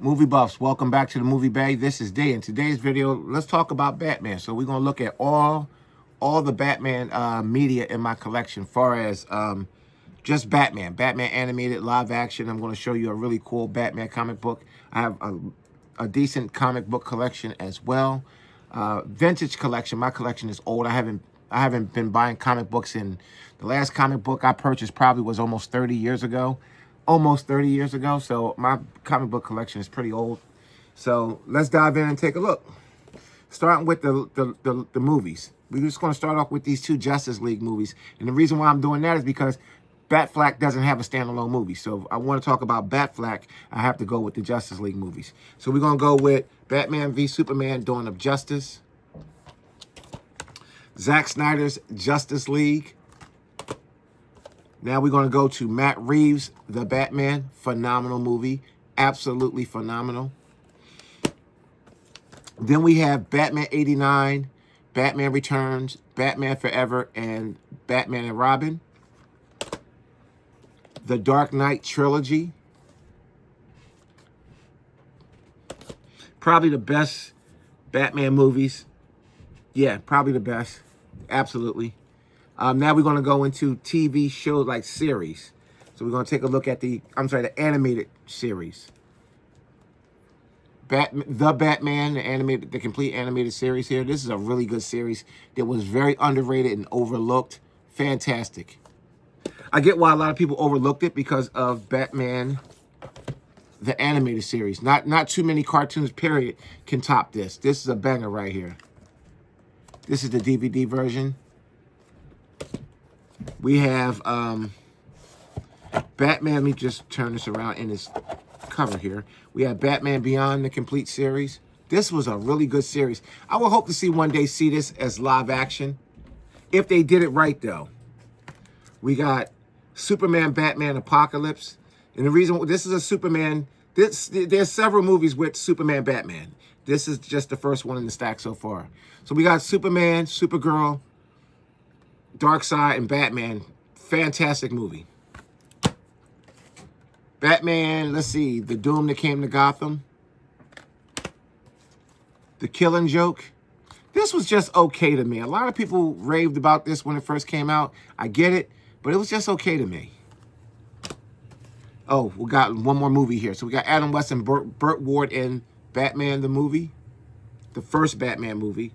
Movie buffs, welcome back to the Movie Bay. This is Day. In today's video, let's talk about Batman. So we're gonna look at all the Batman media in my collection, far as just Batman animated, live action. I'm gonna show you a really cool Batman comic book. I have a decent comic book collection as well. Vintage collection. My collection is old. I haven't been buying comic books in. The last comic book I purchased probably was almost 30 years ago. So my comic book collection is pretty old. So let's dive in and take a look. Starting with the movies. We're just going to start off with these two Justice League movies. And the reason why I'm doing that is because Batfleck doesn't have a standalone movie. So if I want to talk about Batfleck, I have to go with the Justice League movies. So we're going to go with Batman v Superman: Dawn of Justice, Zack Snyder's Justice League. Now we're going to go to Matt Reeves' The Batman. Phenomenal movie. Absolutely phenomenal. Then we have Batman 89, Batman Returns, Batman Forever, and Batman and Robin. The Dark Knight trilogy. Probably the best Batman movies. Yeah, probably the best. Absolutely. Now we're going to go into TV shows like series. So we're going to take a look at the animated series. The Batman, the complete animated series here. This is a really good series that was very underrated and overlooked. Fantastic. I get why a lot of people overlooked it because of Batman, the animated series. Not too many cartoons, period, can top this. This is a banger right here. This is the DVD version. We have Batman. Let me just turn this around in this cover here. We have Batman Beyond, the complete series. This was a really good series. I will hope to one day see this as live action. If they did it right, though. We got Superman, Batman, Apocalypse. And the reason this is a Superman, there's several movies with Superman, Batman. This is just the first one in the stack so far. So we got Superman, Supergirl, Darkseid, and Batman. Fantastic movie. Batman, let's see. The Doom That Came to Gotham. The Killing Joke. This was just okay to me. A lot of people raved about this when it first came out. I get it, but it was just okay to me. Oh, we got one more movie here. So we got Adam West and Burt Ward in Batman the movie. The first Batman movie.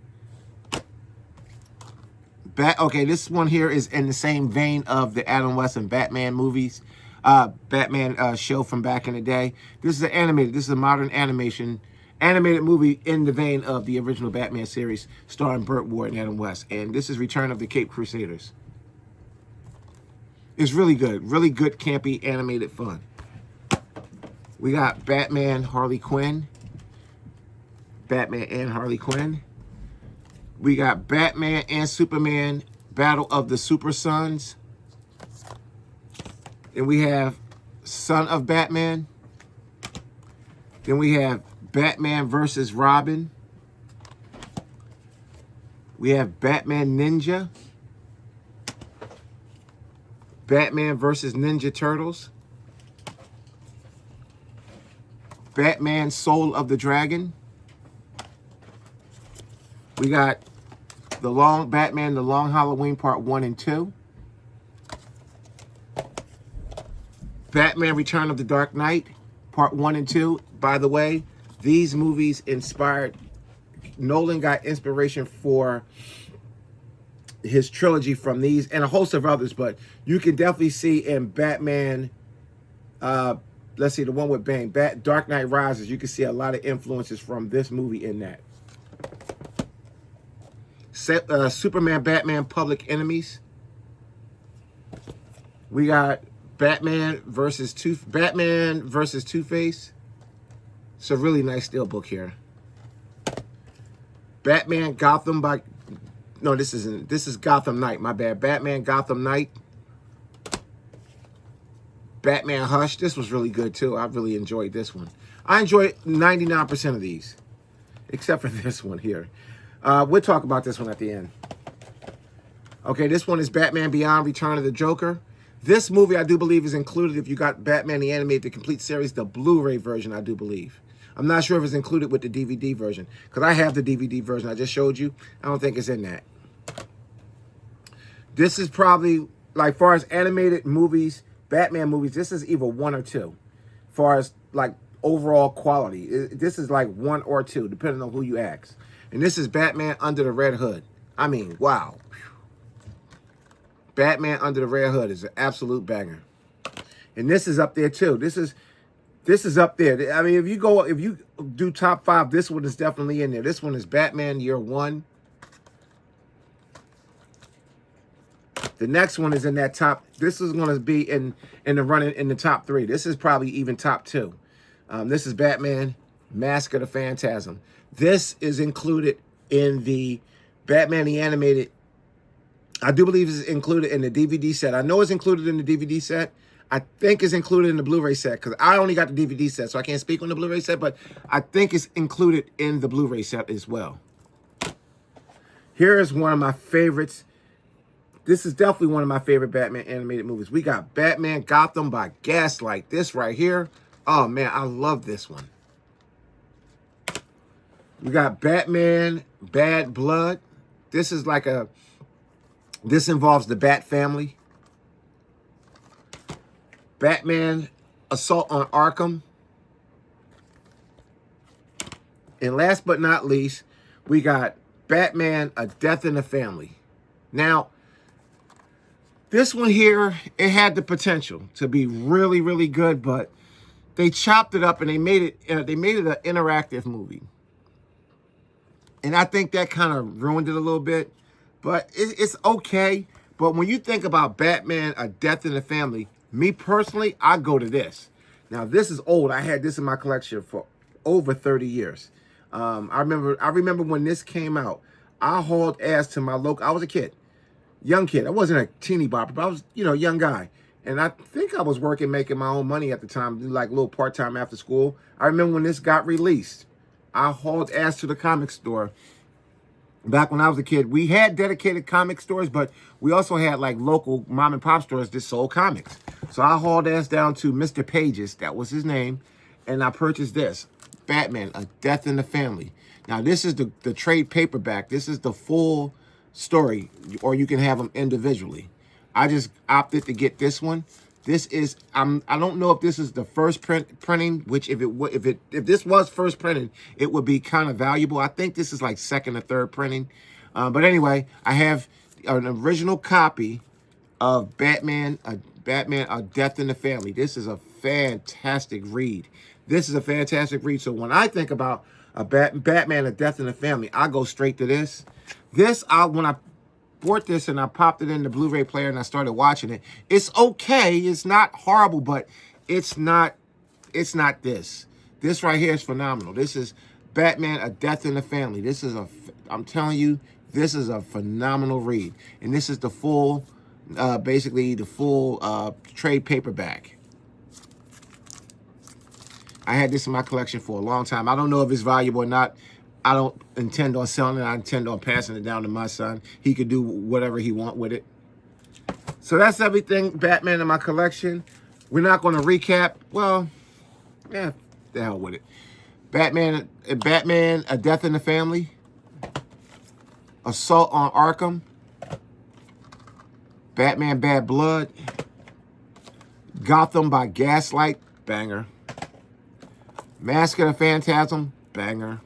Okay, this one here is in the same vein of the Adam West and Batman movies. Batman show from back in the day. This is This is a modern animated movie in the vein of the original Batman series, starring Burt Ward and Adam West. And this is Return of the Caped Crusaders. It's really good, campy, animated fun. We got Batman, Harley Quinn. Batman and Harley Quinn. We got Batman and Superman, Battle of the Super Sons. Then we have Son of Batman. Then we have Batman versus Robin. We have Batman Ninja. Batman versus Ninja Turtles. Batman Soul of the Dragon. We got Batman, The Long Halloween Part 1 and 2. Batman Return of the Dark Knight Part 1 and 2. By the way, these movies inspired, Nolan got inspiration for his trilogy from these and a host of others, but you can definitely see in Batman, let's see, the one with Bane, Dark Knight Rises, you can see a lot of influences from this movie in that. Superman, Batman, Public Enemies. We got Batman versus Two-Face. It's a really nice steelbook here. Batman Gotham this is Gotham Knight, my bad. Batman Gotham Knight. Batman Hush. This was really good too. I really enjoyed this one. I enjoy 99% of these, except for this one here. We'll talk about this one at the end. Okay, this one is Batman Beyond, Return of the Joker. This movie, I do believe, is included if you got Batman the Animated, the complete series, the Blu-ray version, I do believe. I'm not sure if it's included with the DVD version, because I have the DVD version I just showed you. I don't think it's in that. This is probably, like, far as animated movies, Batman movies, this is either 1 or 2. Far as, like, overall quality. This is like 1 or 2, depending on who you ask. And this is Batman Under the Red Hood. I mean, wow. Batman Under the Red Hood is an absolute banger. And this is up there too. This is up there. I mean, if you do top 5, this one is definitely in there. This one is Batman Year One. The next one is in that top. This is going to be in the running in the top 3. This is probably even top 2. This is Batman Mask of the Phantasm. This is included in the Batman the Animated. I do believe it's included in the DVD set. I know it's included in the DVD set. I think it's included in the Blu-ray set, because I only got the DVD set, so I can't speak on the Blu-ray set, but I think it's included in the Blu-ray set as well. Here is one of my favorites. This is definitely one of my favorite Batman animated movies. We got Batman Gotham by Gaslight. This right here. Oh, man, I love this one. We got Batman Bad Blood. This is like a... This involves the Bat family. Batman Assault on Arkham. And last but not least, we got Batman A Death in the Family. Now, this one here, it had the potential to be really, really good, but they chopped it up and they made it an interactive movie. And I think that kind of ruined it a little bit. But it's okay. But when you think about Batman A Death in the Family, me personally, I go to this. Now, this is old. I had this in my collection for over 30 years. I remember when this came out, I hauled ass to my local. I was a kid, young kid. I wasn't a teeny bopper, but I was, a young guy. And I think I was making my own money at the time, like a little part-time after school. I remember when this got released, I hauled ass to the comic store. Back when I was a kid, we had dedicated comic stores, but we also had like local mom and pop stores that sold comics. So I hauled ass down to Mr. Pages, that was his name, and I purchased this, Batman, A Death in the Family. Now this is the trade paperback. This is the full story, or you can have them individually. I just opted to get this one. This is I don't know if this is the first printing, which if this was first printing, it would be kind of valuable. I think this is like second or third printing. But anyway, I have an original copy of Batman A Death in the Family. This is a fantastic read. This is a fantastic read. So when I think about Batman A Death in the Family, I go straight to this. When I bought this and I popped it in the Blu-ray player and I started watching it. It's okay. It's not horrible, but it's not this. This right here is phenomenal. This is Batman A Death in the Family. I'm telling you, this is a phenomenal read. And this is the full, basically the full trade paperback. I had this in my collection for a long time. I don't know if it's valuable or not. I don't intend on selling it. I intend on passing it down to my son. He could do whatever he wants with it. So that's everything Batman in my collection. We're not going to recap. Well, yeah, the hell with it. Batman, A Death in the Family. Assault on Arkham. Batman Bad Blood. Gotham by Gaslight. Banger. Mask of the Phantasm. Banger.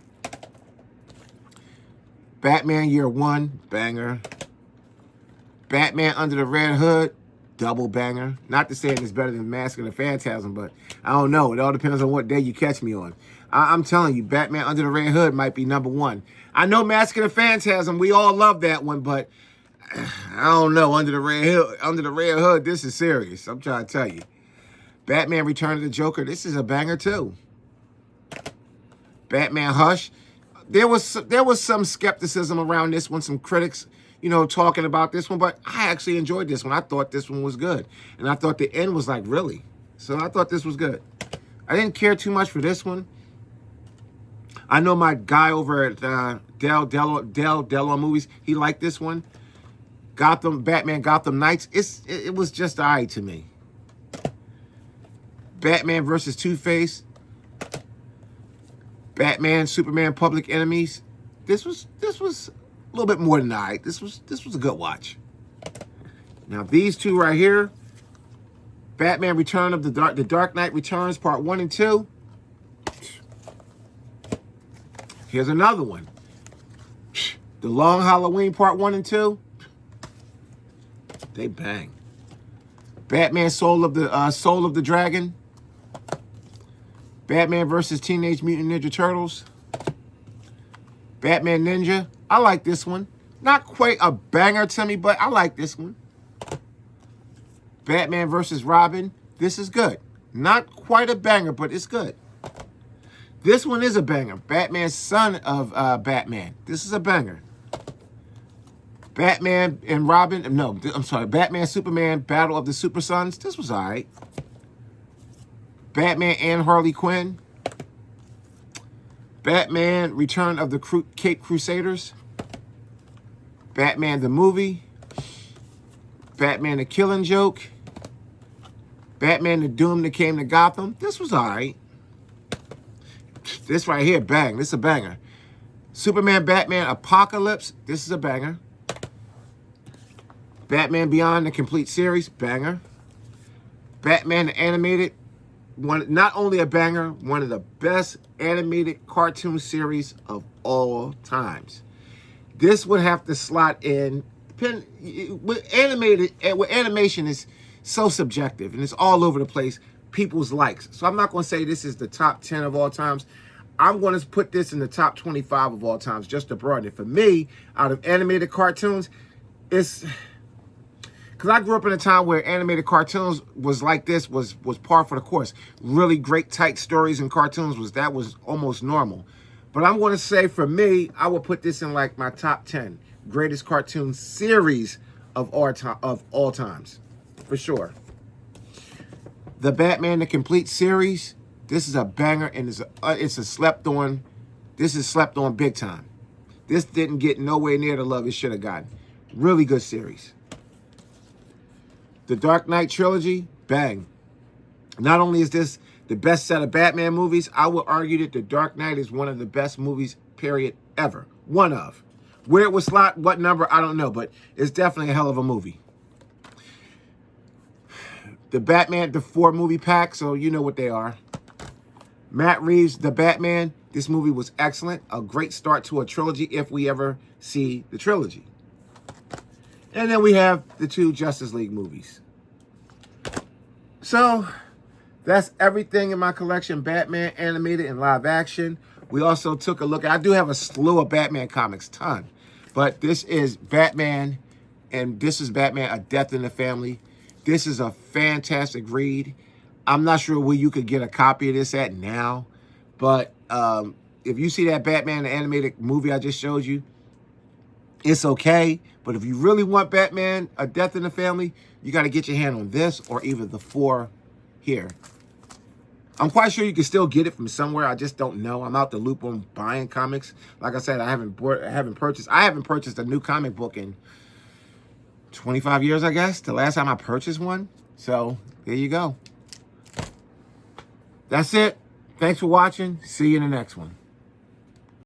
Batman Year One, banger. Batman Under the Red Hood, double banger. Not to say it's better than Mask of the Phantasm, but I don't know. It all depends on what day you catch me on. I'm telling you, Batman Under the Red Hood might be #1. I know Mask of the Phantasm, we all love that one, but I don't know. Under the Red Hood, this is serious. I'm trying to tell you. Batman Return of the Joker, this is a banger too. Batman Hush. There was some skepticism around this one, some critics, talking about this one, but I actually enjoyed this one. I thought this one was good. And I thought the end was like, really? So I thought this was good. I didn't care too much for this one. I know my guy over at Dell Movies, he liked this one. Batman Gotham Knights, it was just all right to me. Batman versus Two-Face. Batman, Superman, Public Enemies. This was a little bit more than all right. This was a good watch. Now these two right here, Batman Return of the Dark Knight Returns Part 1 and 2. Here's another one. The Long Halloween Part 1 and 2. They bang. Batman Soul of the Dragon. Batman versus Teenage Mutant Ninja Turtles. Batman Ninja. I like this one. Not quite a banger to me, but I like this one. Batman versus Robin. This is good. Not quite a banger, but it's good. This one is a banger. Batman Son of Batman. This is a banger. Batman and Robin. No, I'm sorry. Batman Superman Battle of the Super Sons. This was all right. Batman and Harley Quinn. Batman Return of the Cape Crusaders. Batman the Movie. Batman the Killing Joke. Batman the Doom That Came to Gotham. This was all right. This right here, bang. This is a banger. Superman Batman Apocalypse. This is a banger. Batman Beyond the Complete Series. Banger. Batman the Animated. One, not only a banger, one of the best animated cartoon series of all times. This would have to slot in. With animation is so subjective and it's all over the place. People's likes. So I'm not going to say this is the top 10 of all times. I'm going to put this in the top 25 of all times just to broaden it. For me, out of animated cartoons, it's because I grew up in a time where animated cartoons was like this, was par for the course. Really great tight stories and cartoons was almost normal. But I'm going to say for me, I would put this in like my top 10 greatest cartoon series of all times, for sure. The Batman the Complete Series. This is a banger and it's a slept on. This is slept on big time. This didn't get nowhere near the love it should have gotten. Really good series. The Dark Knight trilogy, bang. Not only is this the best set of Batman movies, I would argue that The Dark Knight is one of the best movies, period, ever. One of. Where it was slot, what number, I don't know, but it's definitely a hell of a movie. The Batman, the 4 movie pack, so you know what they are. Matt Reeves, The Batman. This movie was excellent. A great start to a trilogy if we ever see the trilogy. And then we have the 2 Justice League movies. So, that's everything in my collection. Batman, animated and live action. We also took a look. I do have a slew of Batman comics, ton. But this is Batman, and this is Batman, A Death in the Family. This is a fantastic read. I'm not sure where you could get a copy of this at now. But if you see that Batman, the animated movie I just showed you, it's okay. But if you really want Batman, A Death in the Family, you got to get your hand on this or either the 4 here. I'm quite sure you can still get it from somewhere. I just don't know. I'm out the loop on buying comics. Like I said, I haven't purchased a new comic book in 25 years, I guess. The last time I purchased one. So, there you go. That's it. Thanks for watching. See you in the next one.